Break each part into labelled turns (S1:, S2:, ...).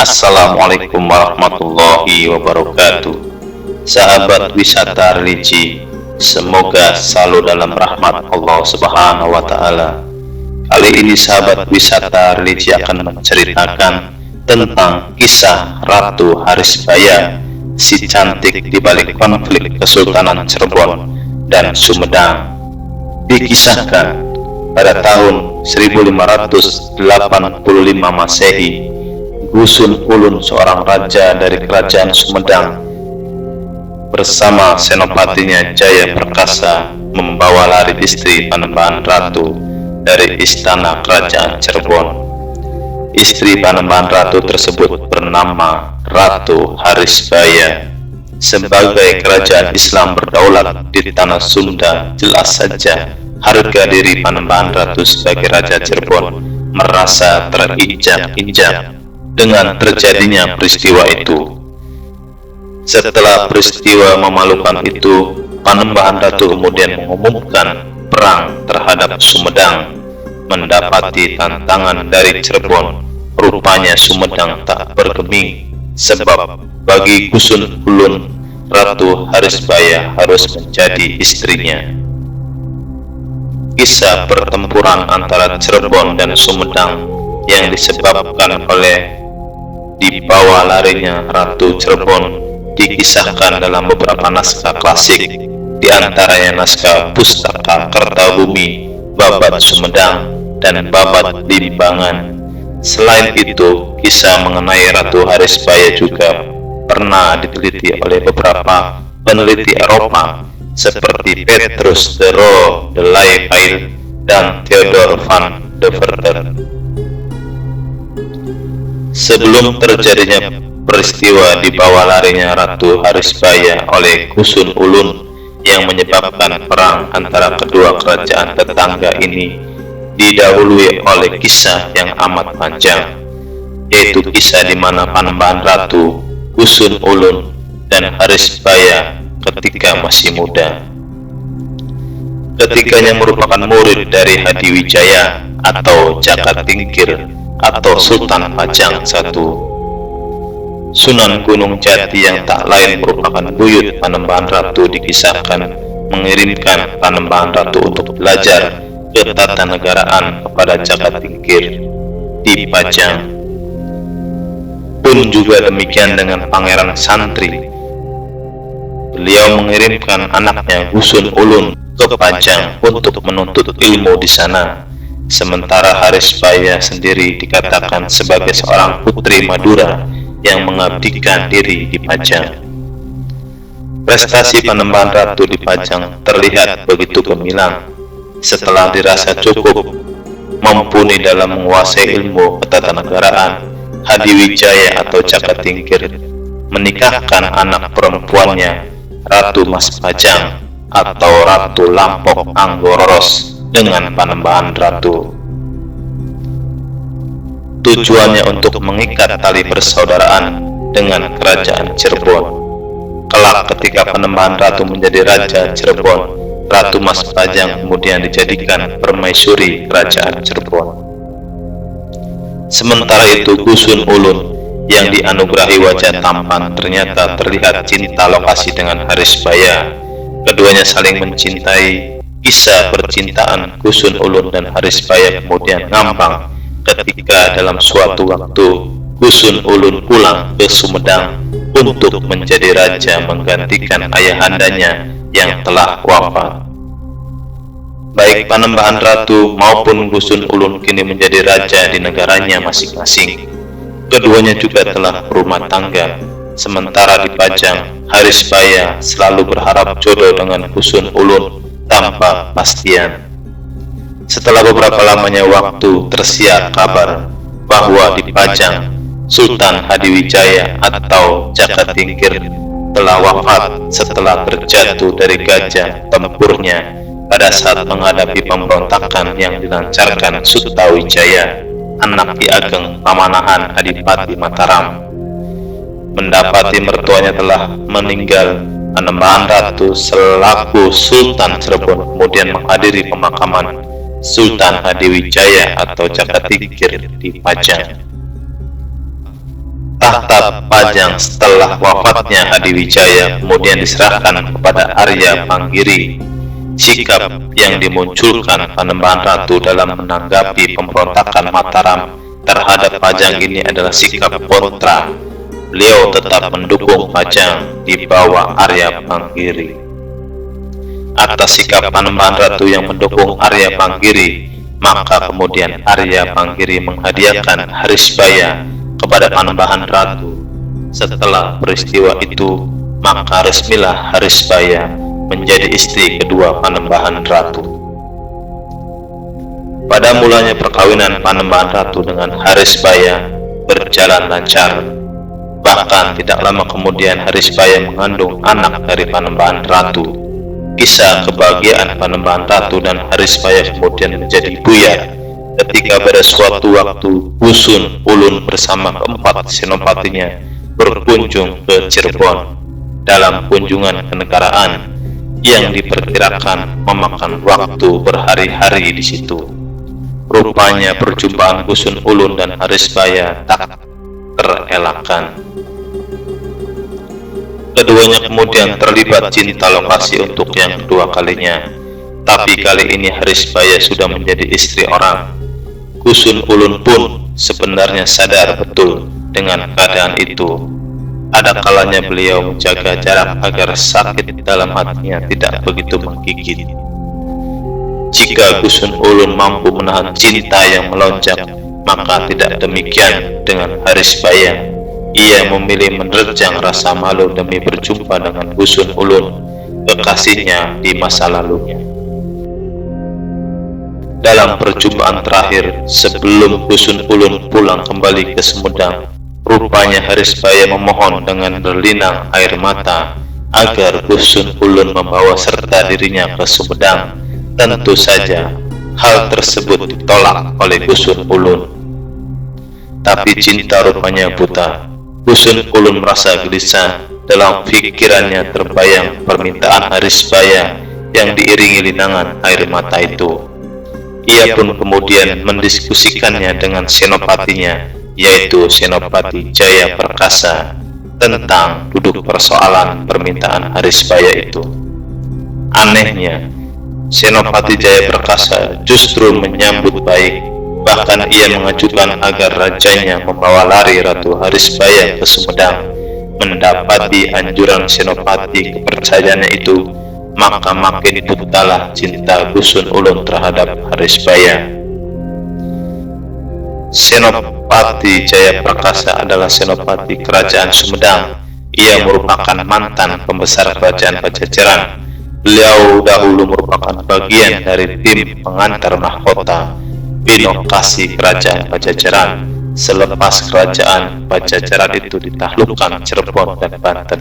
S1: Assalamualaikum warahmatullahi wabarakatuh. Sahabat wisata religi, semoga selalu dalam rahmat Allah Subhanahu wa Ta'ala. Kali ini sahabat wisata religi akan menceritakan tentang kisah Ratu Harisbaya, si cantik di balik konflik Kesultanan Cirebon dan Sumedang. Dikisahkan pada tahun 1585 Masehi, Gusun Ulun, seorang raja dari kerajaan Sumedang, bersama senopatinya Jaya Perkasa membawa lari istri Panembahan Ratu dari istana kerajaan Cirebon. Istri Panembahan Ratu tersebut bernama Ratu Harisbaya. Sebagai kerajaan Islam berdaulat di tanah Sunda, jelas saja harga diri Panembahan Ratu sebagai Raja Cirebon merasa terinjak-injak dengan terjadinya peristiwa itu. Setelah peristiwa memalukan itu, Panembahan Ratu kemudian mengumumkan perang terhadap Sumedang. Mendapati tantangan dari Cirebon, rupanya Sumedang tak bergeming, sebab bagi Gusun Ulun, Ratu Harisbaya harus menjadi istrinya. Kisah pertempuran antara Cirebon dan Sumedang yang disebabkan oleh dibawa larinya Ratu Cirebon dikisahkan dalam beberapa naskah klasik, di antaranya naskah Pustaka Kertabumi, Babat Sumedang, dan Babat Limbangan. Selain itu, kisah mengenai Ratu Harisbaya juga pernah diteliti oleh beberapa peneliti Eropa seperti Petrus de Roo de Lafaille dan Theodor van de Verter. Sebelum terjadinya peristiwa dibawa larinya Ratu Harisbaya oleh Gusun Ulun yang menyebabkan perang antara kedua kerajaan tetangga ini, didahului oleh kisah yang amat panjang, yaitu kisah di mana Panembahan Ratu, Gusun Ulun, dan Harisbaya ketika masih muda. Ketiganya merupakan murid dari Hadiwijaya atau Jaka Tingkir atau Sultan Pajang I. Sunan Gunung Jati yang tak lain merupakan buyut Panembahan Ratu dikisahkan mengirimkan Panembahan Ratu untuk belajar ketatanegaraan kepada Jaka Tingkir di Pajang. Pun juga demikian dengan Pangeran Santri. Beliau mengirimkan anaknya Gusun Ulun ke Pajang untuk menuntut ilmu di sana. Sementara Harisbaya sendiri dikatakan sebagai seorang putri Madura yang mengabdikan diri di Pajang. Prestasi Panembahan Ratu di Pajang terlihat begitu gemilang. Setelah dirasa cukup mumpuni dalam menguasai ilmu ketatanegaraan, Hadiwijaya atau Jaka Tingkir menikahkan anak perempuannya, Ratu Mas Pajang atau Ratu Lampok Anggoros, dengan Panembahan Ratu. Tujuannya untuk mengikat tali persaudaraan dengan kerajaan Cirebon. Kelak ketika Panembahan Ratu menjadi Raja Cirebon, Ratu Mas Pajang kemudian dijadikan permaisuri kerajaan Cirebon. Sementara itu Gusun Ulun yang dianugerahi wajah tampan ternyata terlihat cinta lokasi dengan Harisbaya. Keduanya saling mencintai. Kisah percintaan Gusun Ulun dan Harisbaya kemudian ngambang ketika dalam suatu waktu Gusun Ulun pulang ke Sumedang untuk menjadi raja menggantikan ayahandanya yang telah wafat. Baik Panembahan Ratu maupun Gusun Ulun kini menjadi raja di negaranya masing-masing. Keduanya juga telah berumah tangga. Sementara di Pajang, Harisbaya selalu berharap jodoh dengan Gusun Ulun tanpa pastian. Setelah beberapa lamanya waktu, tersiar kabar bahwa di Pajang, Sultan Hadiwijaya atau Jaka Tingkir telah wafat setelah terjatuh dari gajah tempurnya pada saat menghadapi pemberontakan yang dilancarkan Sutawijaya, anak Ki Ageng Pamanahan Adipati Mataram. Mendapati mertuanya telah meninggal, Panembahan Ratu selaku Sultan Cirebon kemudian menghadiri pemakaman Sultan Hadiwijaya atau Jaka Tingkir di Pajang. Tahta Pajang setelah wafatnya Adiwijaya kemudian diserahkan kepada Arya Panggiri. Sikap yang dimunculkan Panembahan Ratu dalam menanggapi pemberontakan Mataram terhadap Pajang ini adalah sikap kontra. Beliau tetap mendukung Pajang di bawah Arya Panggiri. Atas sikap Panembahan Ratu yang mendukung Arya Panggiri, maka kemudian Arya Panggiri menghadiahkan Harisbaya kepada Panembahan Ratu. Setelah peristiwa itu, maka resmilah Harisbaya menjadi istri kedua Panembahan Ratu. Pada mulanya perkawinan Panembahan Ratu dengan Harisbaya berjalan lancar. Bahkan tidak lama kemudian Harisbaya mengandung anak dari Panembahan Ratu. Kisah kebahagiaan Panembahan Ratu dan Harisbaya kemudian menjadi buyar ketika pada suatu waktu Gusun Ulun bersama keempat senopatinya berkunjung ke Cirebon. Dalam kunjungan kenegaraan yang diperkirakan memakan waktu berhari-hari di situ, rupanya perjumpaan Gusun Ulun dan Harisbaya tak terelakkan. Keduanya kemudian terlibat cinta lokasi untuk yang kedua kalinya. Tapi kali ini Harisbaya sudah menjadi istri orang. Gusun Ulun pun sebenarnya sadar betul dengan keadaan itu. Ada kalanya beliau menjaga jarak agar sakit dalam hatinya tidak begitu menggigit. Jika Gusun Ulun mampu menahan cinta yang melonjak, maka tidak demikian dengan Harisbaya. Ia memilih menerjang rasa malu demi berjumpa dengan Gusun Ulun, kekasihnya di masa lalunya. Dalam perjumpaan terakhir sebelum Gusun Ulun pulang kembali ke Sumedang, rupanya Harisbaya memohon dengan berlinang air mata agar Gusun Ulun membawa serta dirinya ke Sumedang. Tentu saja hal tersebut ditolak oleh Gusun Ulun. Tapi cinta rupanya buta. Gusun Ulun merasa gelisah. Dalam pikirannya terbayang permintaan Harisbaya yang diiringi linangan air mata itu. Ia pun kemudian mendiskusikannya dengan senopatinya, yaitu Senopati Jaya Perkasa, tentang duduk persoalan permintaan Harisbaya itu. Anehnya, Senopati Jaya Perkasa justru menyambut baik. Bahkan ia mengajukan agar rajanya membawa lari Ratu Harisbaya ke Sumedang. Mendapati anjuran Senopati kepercayaannya itu, maka makin butalah cinta Gusun Ulun terhadap Harisbaya. Senopati Jaya Perkasa adalah senopati kerajaan Sumedang. Ia merupakan mantan pembesar kerajaan Pajajaran. Beliau dahulu merupakan bagian dari tim pengantar mahkota binokasi kerajaan Pajajaran selepas kerajaan Pajajaran itu ditaklukkan Cirebon dan Banten.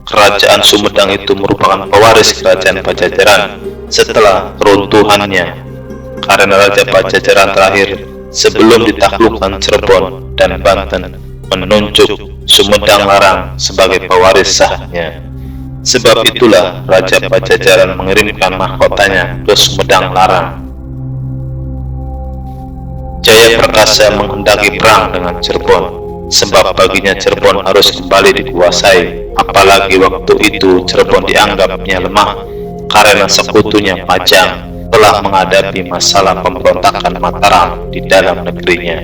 S1: Kerajaan Sumedang itu merupakan pewaris kerajaan Pajajaran setelah keruntuhannya, karena Raja Pajajaran terakhir sebelum ditaklukkan Cirebon dan Banten menunjuk Sumedang Larang sebagai pewaris sahnya. Sebab itulah Raja Pajajaran mengirimkan mahkotanya ke Sumedang Larang. Jaya Perkasa menghendaki perang dengan Cirebon, sebab baginya Cirebon harus kembali dikuasai. Apalagi waktu itu Cirebon dianggapnya lemah karena sekutunya Pajang telah menghadapi masalah pemberontakan Mataram di dalam negerinya.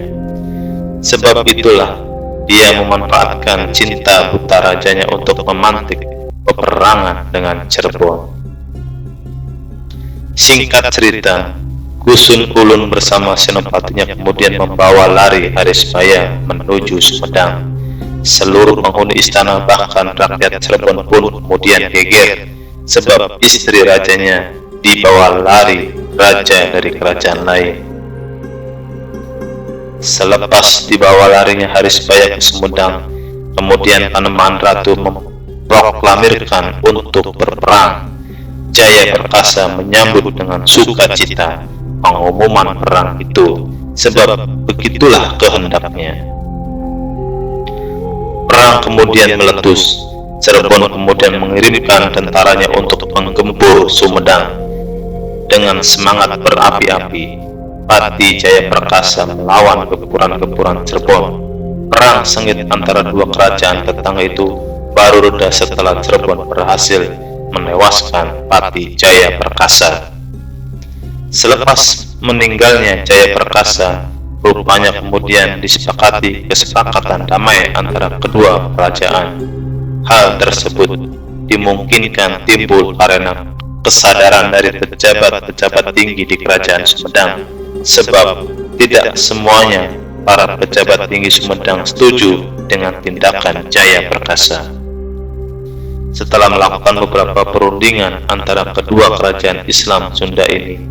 S1: Sebab itulah dia memanfaatkan cinta buta rajanya untuk memantik peperangan dengan Cirebon. Singkat cerita, Gusun Ulun bersama senopatinya kemudian membawa lari Harisbaya menuju Sumedang. Seluruh penghuni istana bahkan rakyat Cirebon pun kemudian geger, sebab istri rajanya dibawa lari raja dari kerajaan lain. Selepas dibawa larinya Harisbaya ke Sumedang, kemudian Panembahan Ratu memproklamirkan untuk berperang. Jaya Perkasa menyambut dengan sukacita pengumuman perang itu, sebab begitulah kehendaknya. Perang kemudian meletus. Cirebon kemudian mengirimkan tentaranya untuk menggempur Sumedang. Dengan semangat berapi-api, Pati Jaya Perkasa melawan gempuran-gempuran Cirebon. Perang sengit antara dua kerajaan tetangga itu baru reda setelah Cirebon berhasil menewaskan Pati Jaya Perkasa. Selepas meninggalnya Jaya Perkasa, rupanya kemudian disepakati kesepakatan damai antara kedua kerajaan. Hal tersebut dimungkinkan timbul karena kesadaran dari pejabat-pejabat tinggi di Kerajaan Sumedang, sebab tidak semuanya para pejabat tinggi Sumedang setuju dengan tindakan Jaya Perkasa. Setelah melakukan beberapa perundingan antara kedua kerajaan Islam Sunda ini,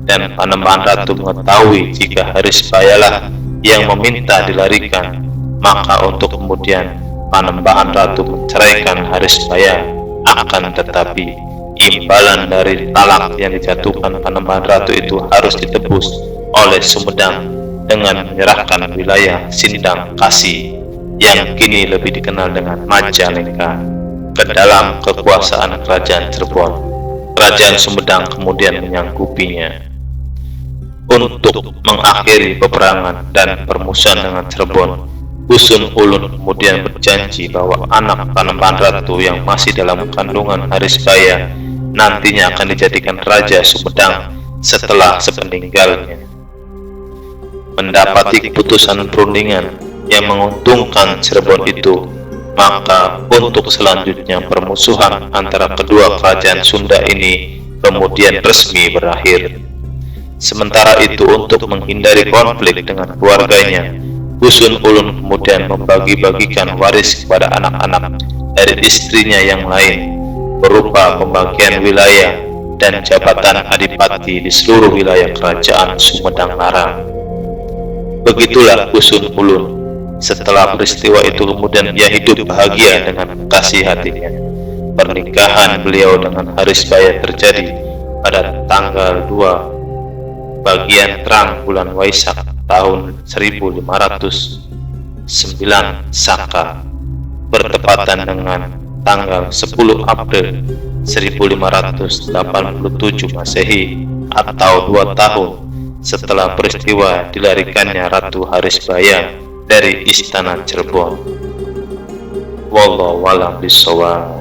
S1: dan Panembahan Ratu mengetahui jika Harisbaya lah yang meminta dilarikan, maka untuk kemudian Panembahan Ratu menceraikan Harisbaya. Akan tetapi imbalan dari talak yang dijatuhkan Panembahan Ratu itu harus ditebus oleh Sumedang dengan menyerahkan wilayah Sindang Kasih yang kini lebih dikenal dengan Majalengka ke dalam kekuasaan Kerajaan Cirebon. Kerajaan Sumedang kemudian menyanggupinya. Untuk mengakhiri peperangan dan permusuhan dengan Cirebon, Gusun Ulun kemudian berjanji bahwa anak Panembahan Ratu yang masih dalam kandungan Harisbaya nantinya akan dijadikan Raja Sumedang setelah sepeninggalnya. Mendapati keputusan perundingan yang menguntungkan Cirebon itu, maka untuk selanjutnya permusuhan antara kedua kerajaan Sunda ini kemudian resmi berakhir. Sementara itu, untuk menghindari konflik dengan keluarganya, Gusun Ulun kemudian membagi-bagikan waris kepada anak-anak dari istrinya yang lain, berupa pembagian wilayah dan jabatan adipati di seluruh wilayah Kerajaan Sumedang Larang. Begitulah Gusun Ulun. Setelah peristiwa itu kemudian ia hidup bahagia dengan kekasih hatinya. Pernikahan beliau dengan Harisbaya terjadi pada tanggal 2 bagian terang bulan Waisak tahun 1509 Saka, bertepatan dengan tanggal 10 April 1587 Masehi, atau 2 tahun setelah peristiwa dilarikannya Ratu Harisbaya dari Istana Cirebon. Wallahu a'lam bishawab.